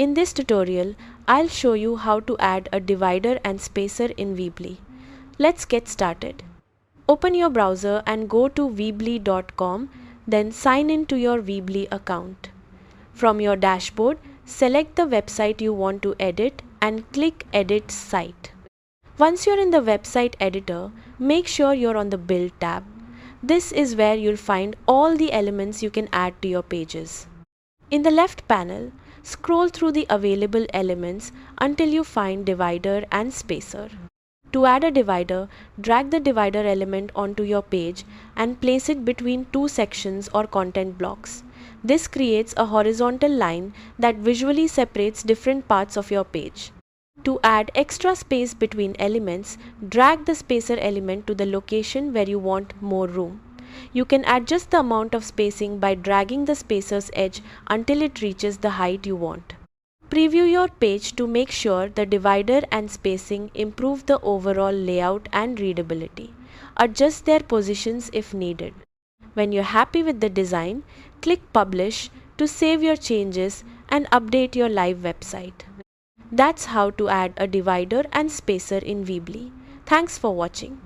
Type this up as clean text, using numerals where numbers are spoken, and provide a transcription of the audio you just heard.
In this tutorial, I'll show you how to add a divider and spacer in Weebly. Let's get started. Open your browser and go to weebly.com, then sign in to your Weebly account. From your dashboard, select the website you want to edit and click Edit Site. Once you're in the website editor, make sure you're on the Build tab. This is where you'll find all the elements you can add to your pages. In the left panel, scroll through the available elements until you find divider and spacer. To add a divider, drag the divider element onto your page and place it between two sections or content blocks. This creates a horizontal line that visually separates different parts of your page. To add extra space between elements, drag the spacer element to the location where you want more room. You can adjust the amount of spacing by dragging the spacer's edge until it reaches the height you want. Preview your page to make sure the divider and spacing improve the overall layout and readability. Adjust their positions if needed. When you're happy with the design, click Publish to save your changes and update your live website. That's how to add a divider and spacer in Weebly. Thanks for watching.